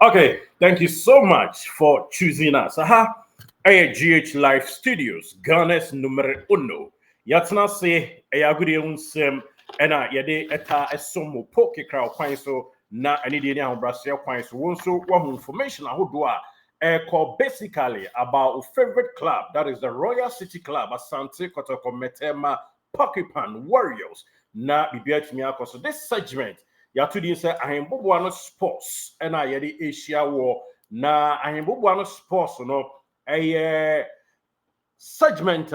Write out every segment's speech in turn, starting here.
Okay, thank you so much for choosing us. Aha, GH Live Studios, Ghana's numero uno. Yatna se ayagudi unsem ena yede eta esomo poke crowd kwan so na ani de ni ahobrase kwan so won so wo information ahodo a call basically about our favorite club, that is the Royal City Club, Asante Kotoko Metema Pokepan Warriors. Na bibia timi akoso this segment yatu di say ahembobo no sports na yede Asia war na ahembobo no sports no segment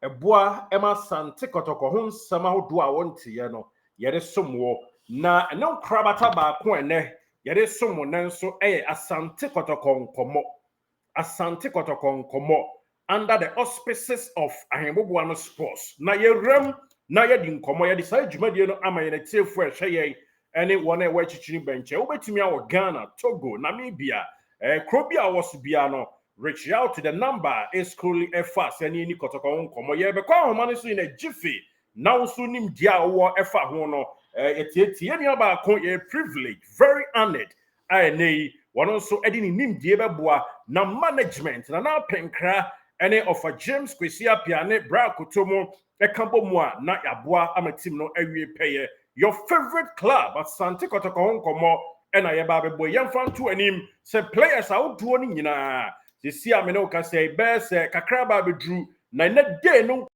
eboa ema Sante Kotoko ho nsama hodo a wonte ye no yede somwo na no krabata ba ko ene yede somo nanso Asante Kotoko nkomo Asante Kotoko nkomo under the auspices of ahembobo no sports na yerem na yedi nkomo yedi sai dwumadie no ama ye na tiefo ehwe any one we chichini bench obetumi awo Ghana, Togo, Namibia, Krobia was biano. Reach out to the number is currently fast any kotoko nkomo ye be kwa homane so in a jiffy now so nim dia wo efa ho no etieti ye aba kon ye privilege very honored nei one also edi nim die beboa na management na Apinkra any of a James Kwesi Apiane bra kotomo ekambo mu a na yaboa amatim no awie peye your favorite club Asante Kotoko nkomo ena ye ba bebo yemfa to anim say players out do ni nyina they see I mean can say best kakraba be drew na day no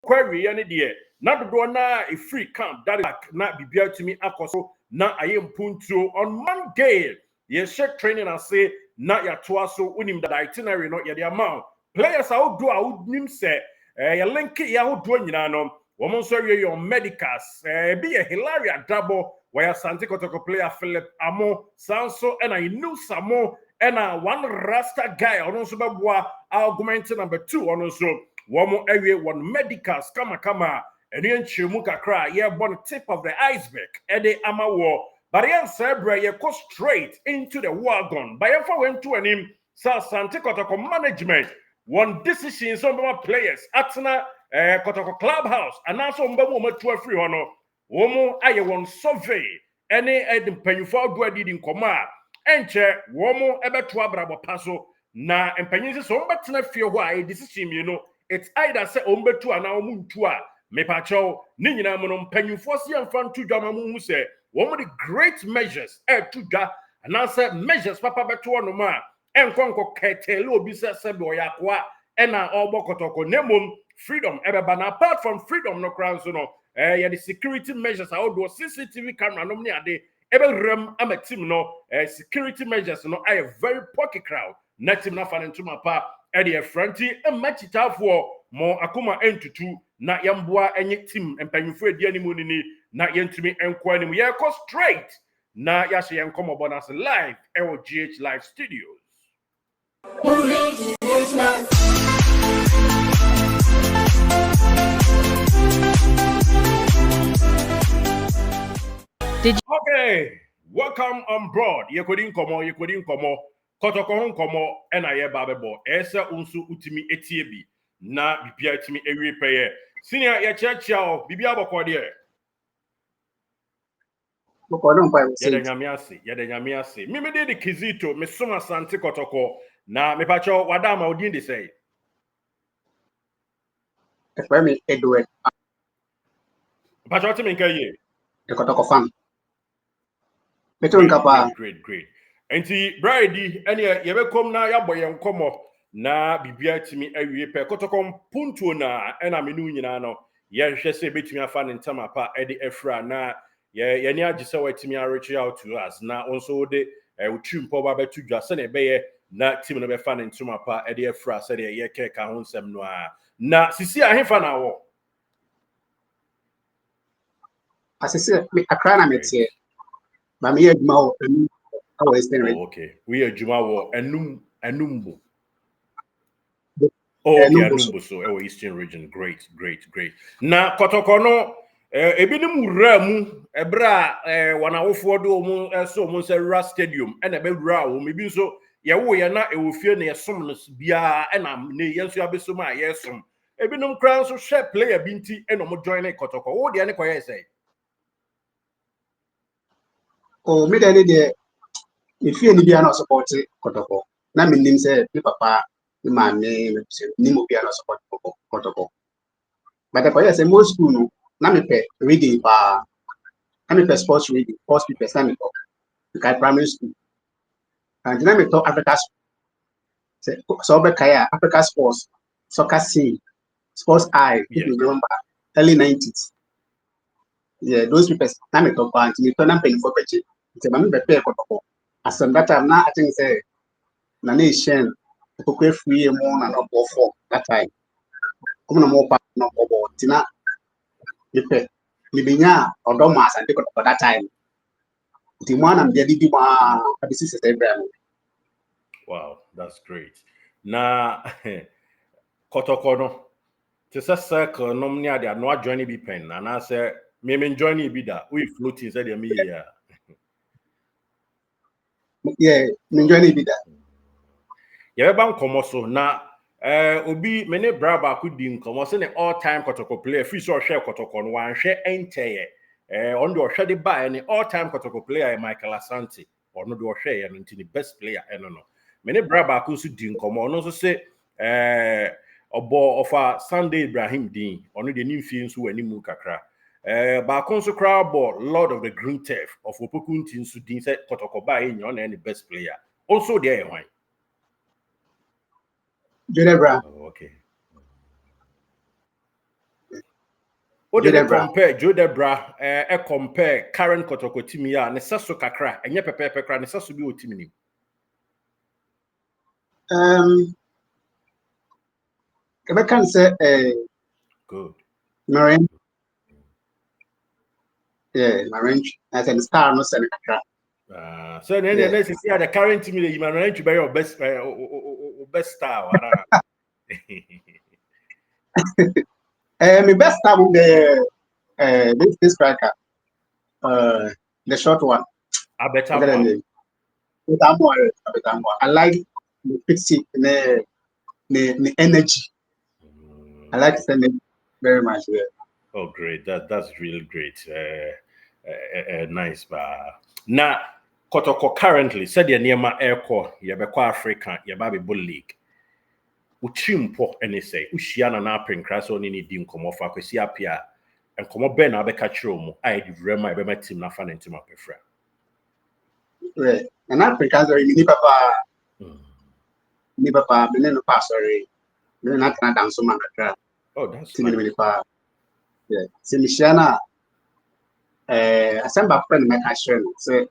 query any day na do na a free camp that na bibia to me akoso na ayem punto on Monday ye check training and say na ya to so unim that itinerary no ye the amount players out do nim say ye link ya ho do nyina no woman so your medicals be a hilarious double where Asante Kotoko player Philip Amo Sanso and I knew Samo and one Rasta guy on also argument number 2 on also one area one medicals kama and then chimuka cry yeah born tip of the iceberg Eddie Amawo but the answer you go straight into the wagon by if I went to him Asante Kotoko management one decision some of my players Atna Kotoko clubhouse and also mbamu to free hono womo aye won survey any mpanyufo do adi nkoma enche womo ebeto abrabo paso na mpanyinse so mbetena fie ho a decision you know it's either say ombetu ana omuntu a mepacho ni nyina mo mpanyufo se yemfa ntu dwama mu hu se womo the great measures to dwa and say measures papa beto no ma enkonko ketele obi se sebe oyakwa ena obokotoko nemom freedom ebeba na apart from freedom no crown so no the security measures I do CCTV camera no me ade ebe rem am team no security measures no I a very pocket crowd na team na fan into my pa e the fronty e matchita for mo akoma entutu na yamboa enye team empanyufo edi animu ni na yentumi enko animu ye ko straight na ya hye enkomo bonus live GH Live Studios. Okay, welcome on board. You couldn't come Kotoko nkomo ena ye babebo. Ese unsu utimi etiebi na bibia etimi ewie peye. Senior ye churchiao bibia boko de. Boko don pa se. Yede nyame ase. Me de Kizito, me soma Asante Kotoko na me pacho wadama odin de say. Efe me Edward. Pacho timi nkaye. The Kotoko fan. Great. Enti bride ene ye bekom na ya boye nkomo na bibia timi awie pe Kotoko puntuo na ena menu nyina no ye hwehwe se betimi afa ne ntama pa ede efra na ye ni agise watimi reach out to us na onso de utwimpo ba betu dwa se na beye na team no be fa ne ntama pa ede efra se de ye keka ho nsem no a na sisi ahefa na wo asese me akra na metie ba me adwuma wo okay we adwuma wo enumbo okay enumbo so Eastern region great na Kotoko no ebinim ramu ebra wanawofo do mu so mu se Ra stadium e na be wura wo mebi so ye wo ye na ewofie na yesom no bia e na ne yenso abesom a yesom ebinom kran so share player binti e no mo join Kotoko wo de ne koye say Oh, me then the if you any no support Kotoko. Na me nim say me papa, me mama, me say ni mo bia no support Kotoko. But the boy say most school no, na me pay reading pa, na me pay sports reading, sports people na me talk. Because primary school. And na me talk Africa so be kaya Africa sports, soccer scene, sports eye, if you remember early 90s. Yeah, those people na me talk and me turn am pen for peche. Say mama be pay Kotoko. As that time na I think say na nation people free mo na no for that time. Come na mo pa no bobo tina lipe libinya odoma asante Kotoko that time. The man I'm dedi ma abisi se Abraham. Wow, that's great. Na Kotoko no to say circle no me ade no join be pen and I say me join be that we floating say me here. Yeah, me join be that. Yeah, ban komo so na obi me ne bra ba ku di nkomo se ne all time Kotoko player free so hwe Kotoko no wan hwe enteye on the hwe de ba ne all time Kotoko player Michael Asante ono de hwe ye no ntini best player eno no me ne bra ba ku so di nkomo ono so se obo ofa Sunday Ibrahim din ono de nimfie nso wani mu kakra ba kon so crowd ball Lord of the Green Turf of Opokunti nso din se Kotoko ba ye nyo na any best player also there hwan. Jodebra. Oh, okay. What did they Jodebra. compare Jodebra compare current Kotoko team ya ne saso kakra enye pepepe kra ne saso bi o team ni. I can say Good. Marine. Yeah, Marine. As a star no say kakra. So then the next see the current team you man to be your best star. My best star with the this striker. The short one. Abetamwa. I like the pixie the energy. I like the energy very much. Yeah. Oh, great! That's really great. Nice, now Kotoko currently said the Niema Airco, Yabeko Africa, Yababi Bull League. Uchimpo any say, Ushiana na Apinkra so ni dim come off akwesi apia and come up ben abeka chromo. I did rema be my team na fan and team up prefer. Right. And Africans are ni papa, me no pass sorry. Me na can dance so man kakra. Oh, that's Timi nice. me pa. Yeah. Se Michiana assemble friend make a share say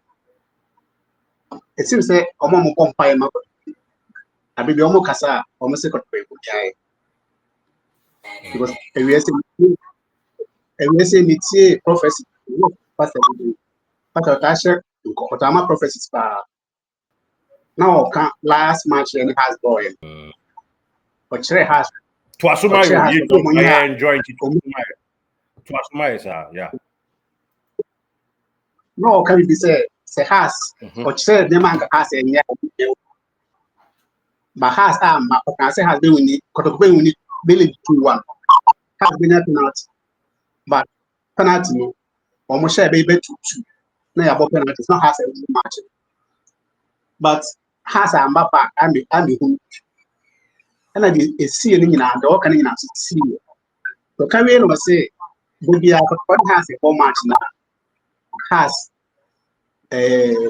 it seems say omo mo pompa e mako. Abi bi omo kasa omo se ko pe ko kai. Because we say metie prophecy. Pastor ka share ko tama prophecies pa. Now last match and has boy. But Chere has Twasumayo, you don't I enjoy it. Twasumayo, sir. Yeah. No, can be say has or Chere the man has and yeah. But has ma can say has been winning, winning billion 2-1. Has been a penalty. But penalty almost share baby 2-2. No about penalty, it's not has a match. But has a mappa and be who and I did see any in our can in see. So carry on say Bobia has a whole match now. Has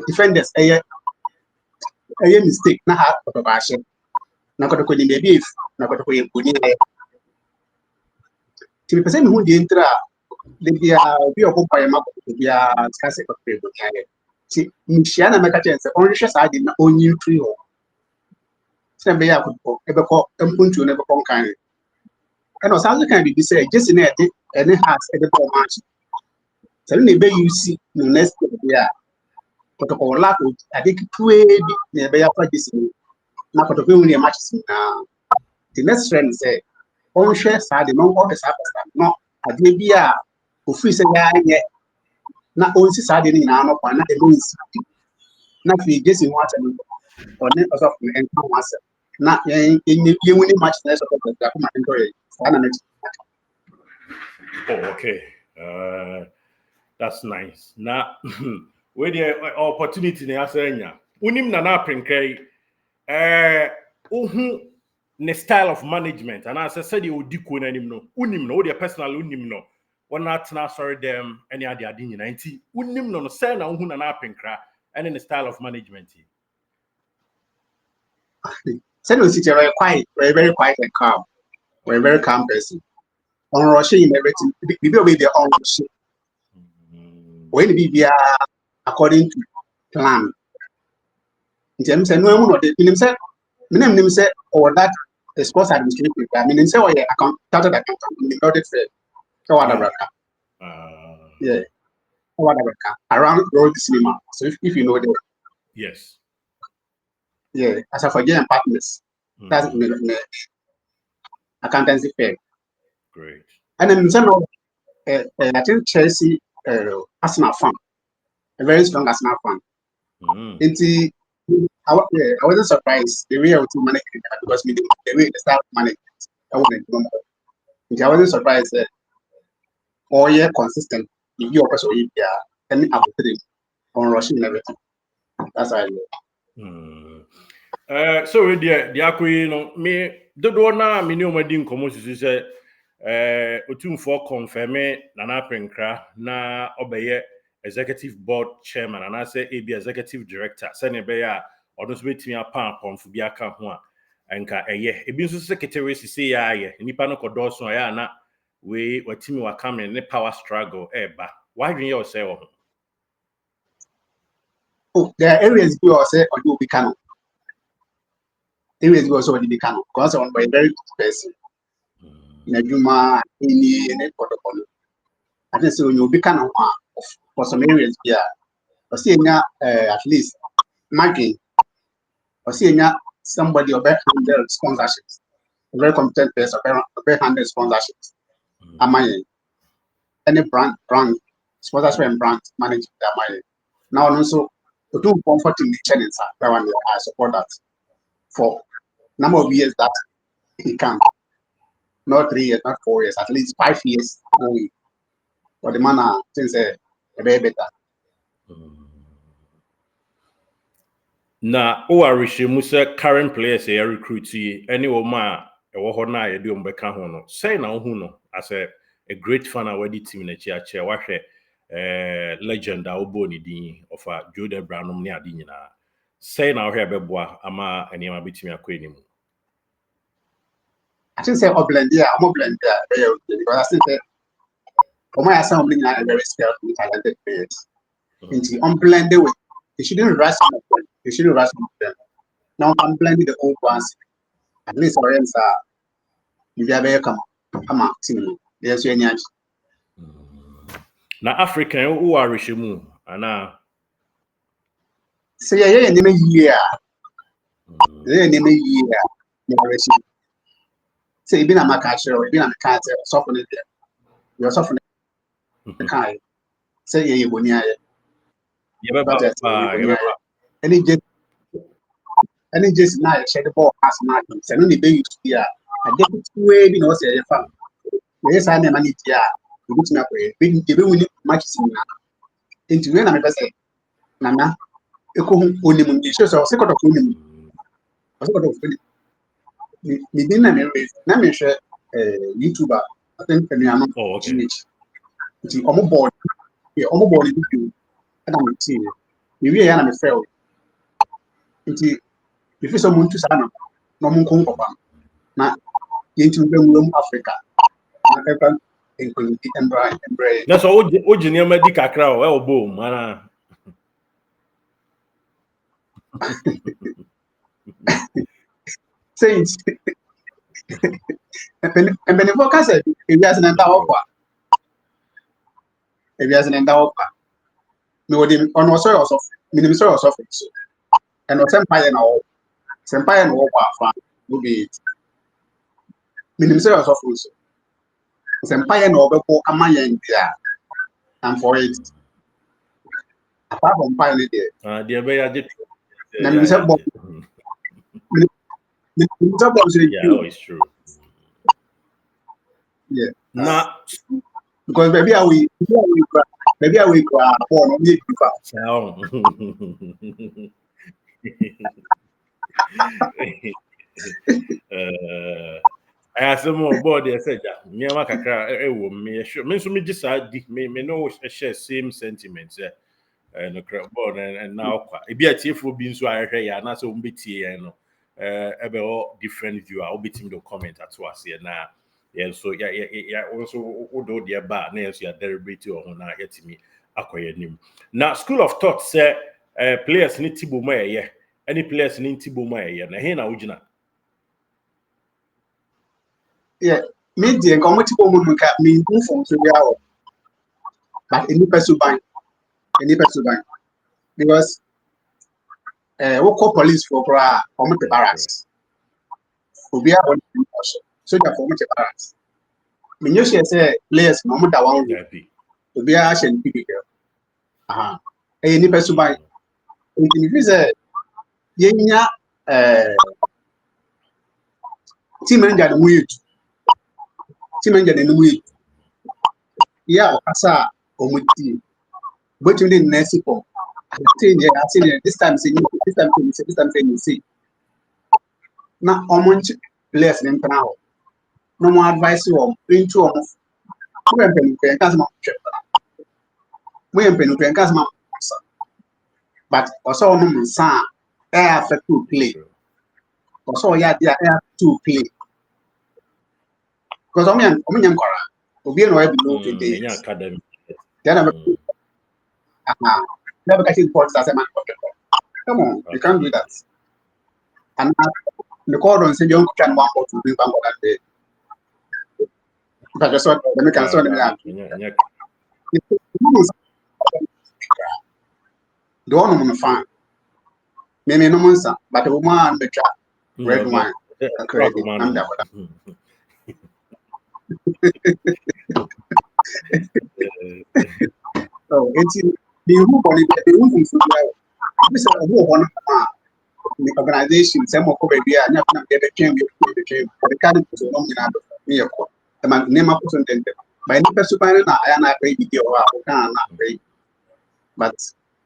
defenders a mistake na have potobashe na kotoko ni maybe na kotoko ye kuni ti be person who dey enter the dia bi occupy ma ko dia skase ko pe do kaya ti nishia na meka chance on hwe sa di na onyi free ho se be ya ko e be ko empuntu na be ko kan e no sa kan bi say just na e any has e be ko match se ni be you see no next dia kotoko la ko ade kitwe bi na be ya fa this na kotoko hu ni matches na the next friend say on share sa de no ko sa no ade bi a ofiri se ya ye na on si sa de ni na no kwa na e no si na fi jesi ho atem on ne of me en kan wasa na ye wini match na so ko da ko ma en toy sa na next. Oh, okay. That's nice. Now Where the opportunity na asenya. Unim na Apinkra ne style of management and as I said you would na anim no. Unim no the personal unim no. One not na sorry them any other adin na nti unim no say na uhu na Apinkra and in the style of management. Said we sit very quiet, very quiet and calm. We're a very calm person. On rushing in everything, people will be on rushing. When we are according to plan. In terms of no one, minimum say or that the sports administrative. I mean, say or account started accountant, not it fair. So whatever. Yeah, whatever. Around road cinema. So if you know them. Yes. Yeah, as a forget partners. That's accountancy fair. Great. And then some of I think Chelsea Arsenal fan, a very strong Arsenal fan. I wasn't surprised the way I would manage it because the way the staff managed it, I wasn't surprised that all year consistent. If you also if you are any upgrade on rushing and everything. That's how I know. So with the akwe no me dodo na me ne o madi nkomo susu se otumfo confirm na Apinkra na obeye executive board chairman and I say AB executive director say ne be ya odo so betimi apa konfo bi aka ho a enka eye ebi nso secretary sisi ya aye nipa no kodo so ya na we watimi wakame ne power struggle eba why dwen you say wo Oh, there are areas you say or you become areas you also already become because I'm a very good person. Najuma any protocol. I think so when you become for some areas here. Or see at least marking or see somebody of handle sponsorships. A very competent person of handle sponsorships. Am I any brand sponsorship and brand management am I now also to do comforting the challenge that one I support that for number of years that he can. Not 3 years, not 4 years, at least 5 years going. For the man since a very better. Na o arishemu se current players e recruit any woman e wo ho na ye de ombeka ho no say na hu no as a great fan awadi team na chi ache wa hwe legend a obo ni din of a Jordan Branum ne ade nyina say na hwe beboa ama eniema betimi akọ enimu. I think say blend there, I'm blend there because I think that for my assembly are very skillful talented players. Into unblended with you shouldn't rush some of them. You shouldn't rush some of them. Now I'm blending the old ones. At least Orients are you very come on team. There's your energy. Na African who are rishemu ana so yeah name year. Yeah name year. So you been a macacho, you been a cat, soften it there. You're softening the kind. Say you will near any just now shed the ball as madam. Send only baby to here. I get it way be no say your farm. Yes, I never need here. You put me up with even when much into when I'm say Nana, you come only mun show so second of only. Second of me didn't na me share YouTuber. I think me am okay. It's almost board. Yeah, almost board you. And I'm seeing you. We are na me fail. Nti if someone to sana no mun kon kopa na yentu bemulom Africa na pepa include embra that's all ojini amadi kakra o e obo mana say and when focus if you as an dawo if you as an dawo me wodi on so yourself minimum so yourself and what empire na wo kwa no be it minimum so yourself also empire na obeko amayan dia and for it apart from empire there the be ya je na me say yeah, it's true. Yeah. Nah, because maybe we Maybe I will go on me. I have some more body. I said, me and Makakra, me sure. Me so me just me know share same sentiments. No crap board and now it be a tearful being so I hear ya, not so bitty, about different view. I'll be team to comment at once here now. Yeah, so yeah. Also, although they're bad, names you are deliberate or not yet to me. Acquire him. Now, school of thought say players need to be more, yeah. Any players need to be more, yeah. Now, here now, Yeah, me the comfortable moment me move from to the hour. But any person bank, because we call police for the barracks. We are on so that for the barracks. Me you say players no matter one we are actually people. Any person bank. It is a yenya team manager the way team manager the way. Yeah, asa omuti. But you didn't next for. I say this time say this time say na omonchi players them now. No more advice you into almost. We am penny pen case but also no san air affect to play. Also yeah there air to play. Because omen kora. Obi no below 20 days. academy. Then never catching points as a man. Come on, you can't do that. And the call on say you can one or two bang that day. But just what the can so them the one on the fan. Maybe no monster, but the woman the trap red wine. Credit. I'm that. So it's the room on it. The room is this is a one the organization. Some of the idea. Never get the change. The candidate is long enough. Me a call. The man name up person. By the person I am not pay video. I can't pay. But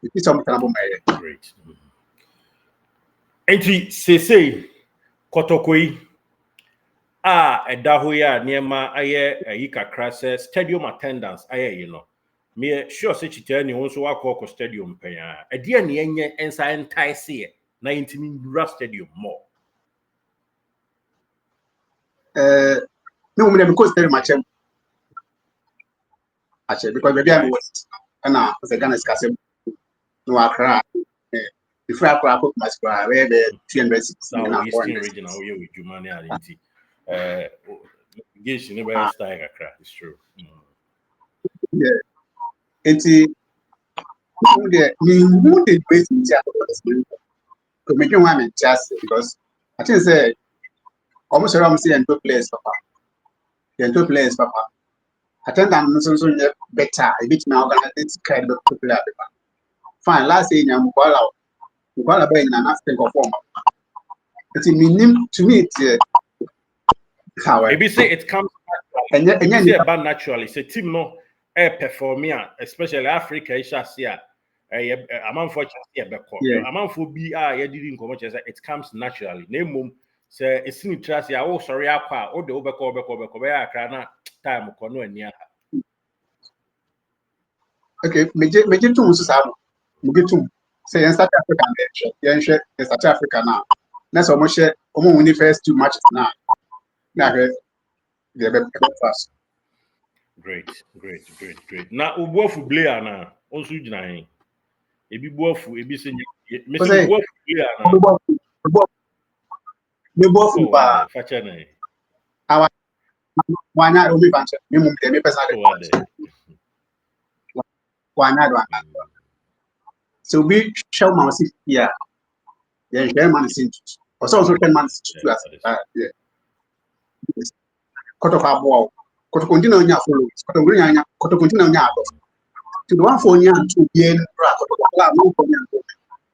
it is something about my Great. Entry say Kotokoi ɛda hɔ yi a nneɛma ayɛ ayi kakra sɛ stadium attendance ayɛ yi no me sure sɛ kyitɛ ne wo nso wakɔ stadium pɛn a ɛdeɛ ne ɛnyɛ ɛnsa ɛntae seɛ na yɛntimi nwura stadium more no woman because very much actually because maybe I was and as a Ghana scarce no Accra before Accra put my square where the 360 Eastern region how you with Jumani identity Gage never style Accra it's true yeah it's who did base in to make one just because I think say almost around saying two players papa attendance so better a bit now organize kind of popular fine last year I'm Kuala Bay in an African form. It's meaning to me it's how maybe say it comes naturally and bad naturally say team no perform especially Africa is just here a man for just here a man for be didn't come it comes naturally name say it's in trust ya oh sorry akwa o de obeko ya akra na time ko no ani aka okay meje tun so sa mo say in South Africa in South Africa now na so mo share omo win the first two matches now na they be fast great na obuofu player na onsu gina hin ebi buofu ebi se me se buofu player na me buofu ba facha na awa wanya omi banche me mum me personally wanya do so we show my see here yeah man is also 10 months yeah koto fa bo koto continue nya follow koto continue nya ado to the one for nya to be in koto club no for nya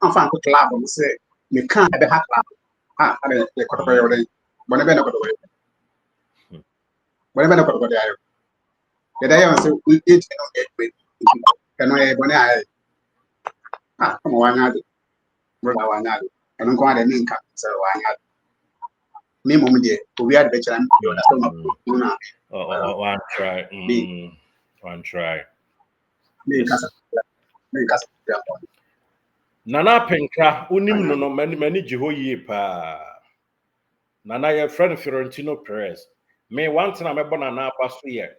am fa koto club no say me kan be ha club ale koto ko yode bona be na koto ayo the day I say we did not get great Can I come on, brother, one yard. And I'm going to make so one yard. Me, Mom, dear, we had better than you. One try. One try. Nana Apinkra, unim no many Jehoye pa. Nana your friend Fiorentino Perez. Me one time I'm born Nana pass here.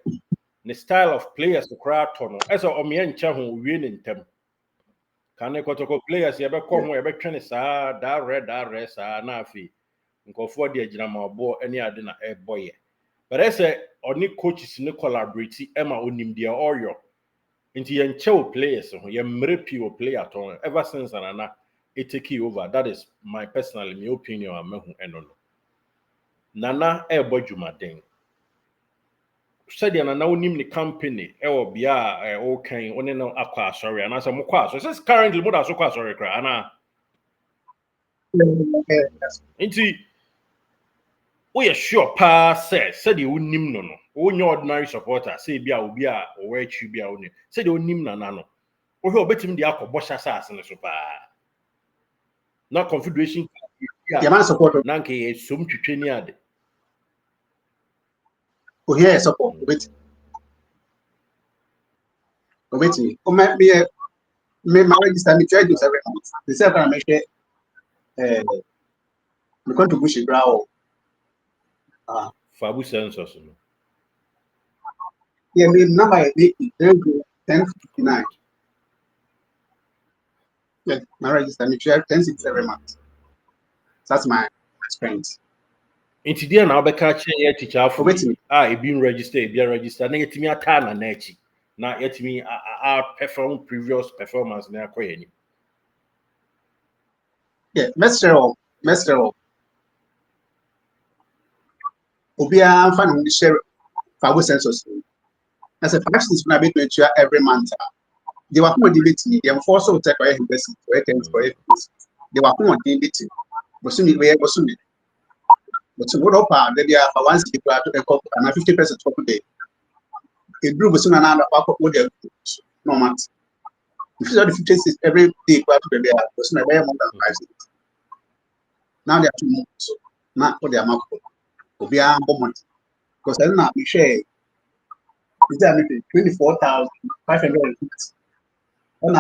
The style of players to cry tono. As a omien chahu win in tem. Can I go players you ever come where ever train sa that red sa na fi. Nko for the jinama bo any adina air boy. But I say only coaches in collaborate Emma unim dia oyo. Into your chill players, your mrepi player ton ever since Nana it take you over. That is my personal my opinion. I'm Nana ebo jumaden. Said Nana unim the company ewo bia okay one no akwa sorry and as a mokwa so says currently more so kwa sorry kra ana into we are sure pa said the unim no onye ordinary supporter say bia obi a owe chi bia oni said the unim Nana no o he obetim de akobọ shasa ne so pa na confederation yeah man support na nke som twetwe ni ade oh yeah support wait me my register me try to every month the same time make me contribution grow fabu census no yeah me number 1059 yeah my register me try 10 every month that's my expense. Inti dia na obeka che ye teacher afu e been register na yetimi ata na echi na yetimi perform previous performance na akoye ni yeah Mr. Obia fan on the share for census as a practice na be to every month they were more debating they force to take away investment for it they were more debating but soon but what up they are for once people to a couple and 50% for today a group soon another what they no matter if you 56 every day to the there soon more than 5 now they are 2 months so not for their mark Obia month because I don't be share is that 24,550 and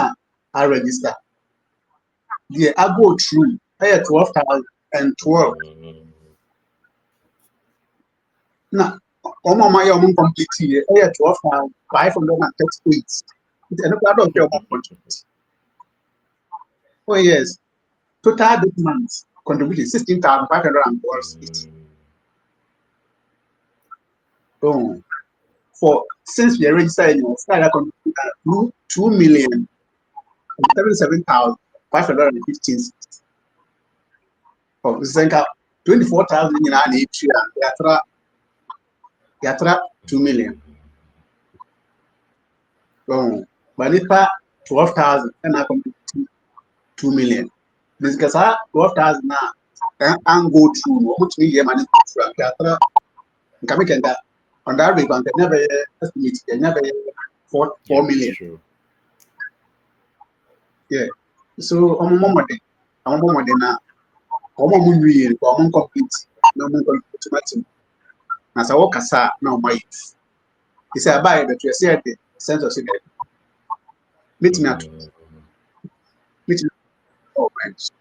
I register yeah I go through 12,012 now my complete here 12,538 oh yes total this month contribution 16,500 oh for since we are registered in Australia, 2,077,515. Oh, 24,000 in an each year. Yatra 2 million. Oh, but if 12,000 and I come to 2 million. Because 12,000 now and go through much media money from Yatra. Can on that way, bank never estimate, never 4 million. True. Yeah. So, I'm now, I'm complete. No more complete. As I walk aside, now my it's a buy that you said the sense of secret. Meet me at all friends.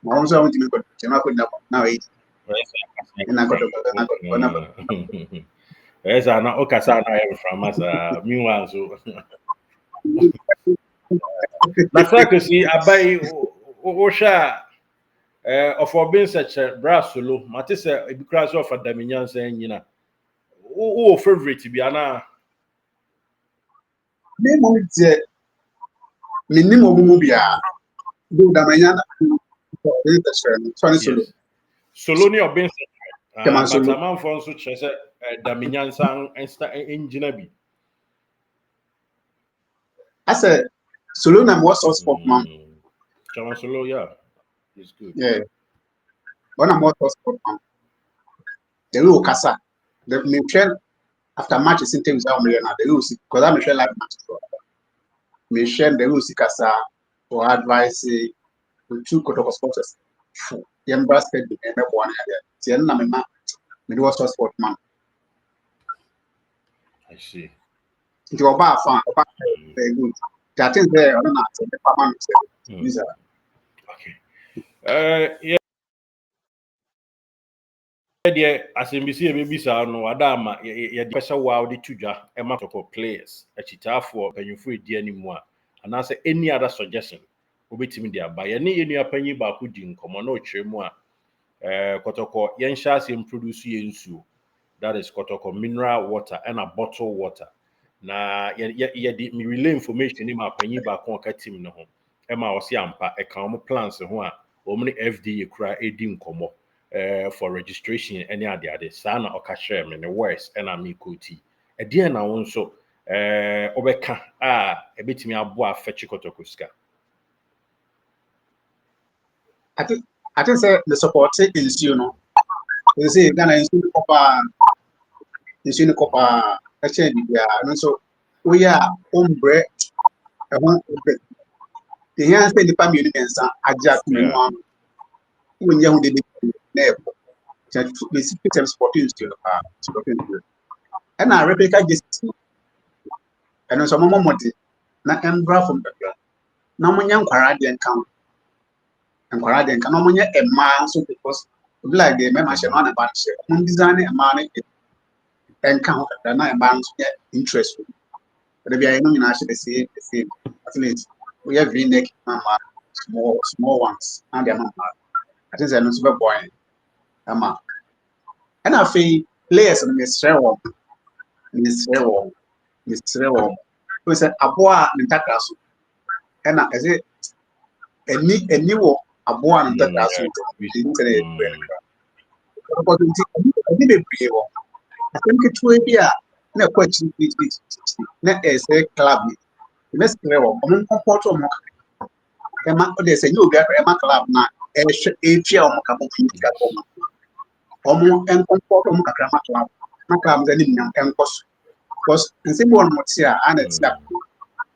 I also want to make now 8. And I got yes, I know. Okay, so I am from us. Meanwhile, so that's like you see. I buy Osha of our being such a brass solo. Matisse, a because of a Daminian saying, you know, oh, favorite to be Anna. Minimum movie. Do Daminian. Soloni or being but a man for such as Daminian sang and engine be. I said, Solona was source for mom. Solo, yeah, it's good. Yeah, one more source for mom. The little Casa, the Michelle after matches in things out million, the Lucy, because I'm Michelle like matches. me share the rules kasa or advice to two Kotoko sponsors. Yam basket and one other. Tien na me was a sport man. I see. Into a fan, very good. That is there or not, the farmer Okay. Yeah. Deɛ asɛmbisi a ɛbɛbisa no ada ama yɛde pɛsɛ waa wode to dwa ɛma tɔkɔ players akyitaafoɔ mpanyinfoɔ edi anim a anaasɛ any other suggestion wobɛtumi de aba yɛne yɛn nua panyin baako di nkɔmmɔ na ɔkyerɛ mu a kɔtɔkɔ yɛnhyɛ ase produce yɛn nsuo, that is kɔtɔkɔ mineral water ɛna bottle water na yɛde me relay information ni ma panyin baako ɔka team no ho ɛma ɔsi ampa ɛka wɔn plans ho a wɔn ne FDA kura edi nkɔmmɔ. For registration any ade saa na ɔka kyerɛ me ne words ɛna me koti ɛdeɛ na wo nso ɔbɛka a ɛbɛtumi aboa afɛkye kɔtɔkɔ sika. I think the support is you say Ghana is in copper a change and so we are ombre a one the hands the family and adjust me mom when you did the sporting still and I Rebecca just and also moment na embra from the na mo nya nkwara de nka nkwara de nka na mo nya emma so because like the member share na ba share mo design emma na nka ho kakra na emma so get interest but be I know na share the same at least we have v-neck mama small ones and the mama I think they no super boy ama and I feel players in Miss Rewo we say aboa ntaka so and is it any wo aboa ntaka so internet be wo I think it will be a na question na say club Miss Rewo mo comport mo ema o de say you be ema club na e hwe o mo ka mo fika o mo en comport mo kakra ma club ze ni nyam en koso because nse bo no tia ana tia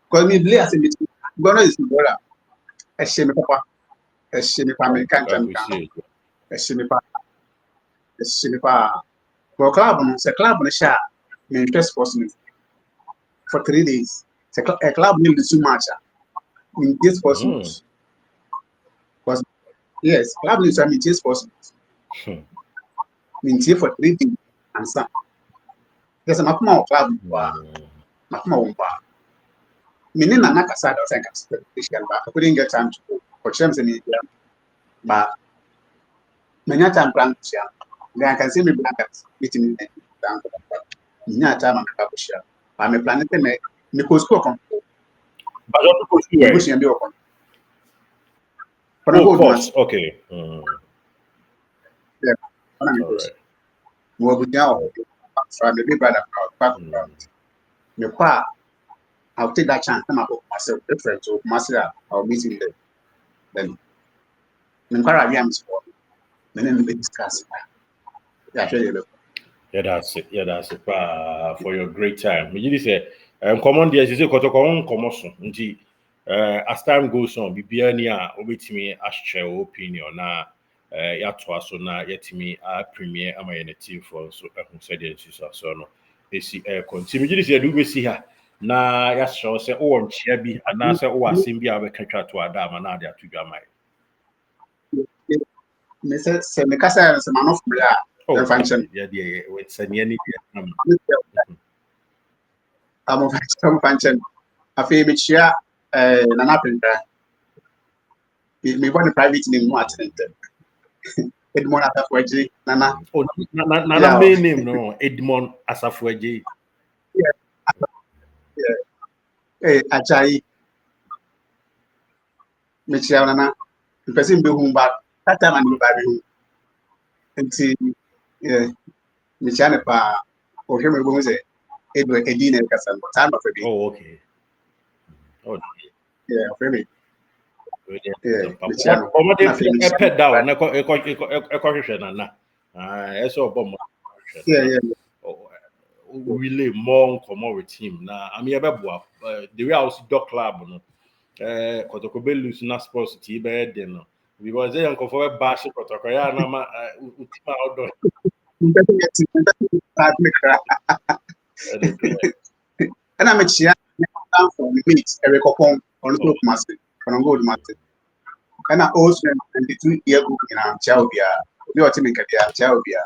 because me play as a bit gonna is brother e she me papa e she me pa me kan jam kan e she me pa for club no se club no sha me interest person for 3 days se club no do too much in this person because yes club no so me this person me for 3 days and some there's a makuma club makuma womba mini na nakasa da senka special ba I couldn't get time to go for terms in India but many time plan to share then I can see me blankets meeting down nya time and ka share but me plan it me ko school kon But don't go see go share be okon of course okay yeah all right wo bu down from the brother back me kwa I'll take that chance. I'm about myself different to myself. I'll meet him there. Then, I am sport. Then we discuss. Yeah, that's it. Yeah, that's it. For your great time. You say, common there is a kotoko commotion. As time goes on, Bibiania, obetimi share opinion na ya so na yetimi premier ama team for so said so no. Esi continue. You say do we see her. Na ya show say o nchia bi anase o asem bi a be katwa to adama na ade atudwa mai me say me kasa say man of prayer function yeah we say ni am of function afi me chia na Apinkra me want private name no attend Edmond Asafuaji nana nana main name no Edmond Asafuaji Achai me chia nana person be hu ba that time and ba be hu nti me chia ne pa o hwe me bo say Edward Edine kasa time of a oh okay oh yeah very pet down na na eso bom really more come with him. Now, I mean, the way I was dog club, no, Kotoko be lose na sports team be no. Because they uncle for bash Kotoko ya na ma ultima outdoor. And I'm a chia from the meat, Eric Opon, on the master, on gold master. And I also and the 2 year book in our Chalbia, you are to make a Chalbia.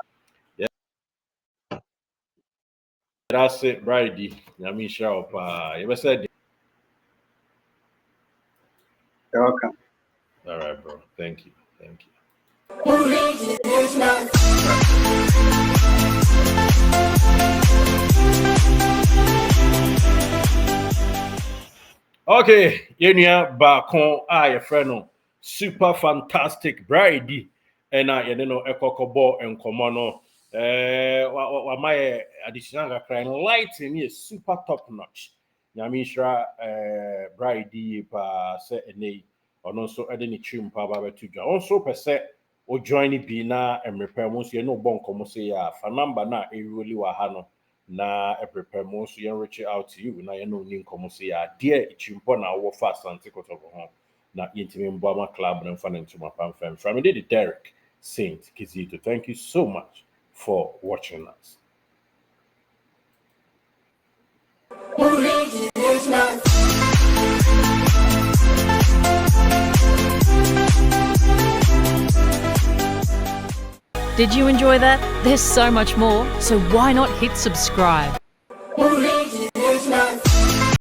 That's it, Brady. I mean, sharp. You ever said, You're welcome. all right, bro. Thank you. Thank you. Okay, Yenya Bakon, your friend, super fantastic Brady, and I, Ekokobo and Komono. My additional crying light in here super top notch. Yamishra Brady say a nay, or also any trim power to join. Also, per se, or join Bina and repair most you know bon como say for number na a really wahano na a prepare most you reach out to you na you know nin como say dear chimpo na wo fast and take out of home na intimate Bama club and fan into my pan fam from the Derek Saint Kizito. Thank you so much for watching us. Did you enjoy that? There's so much more, so why not hit subscribe?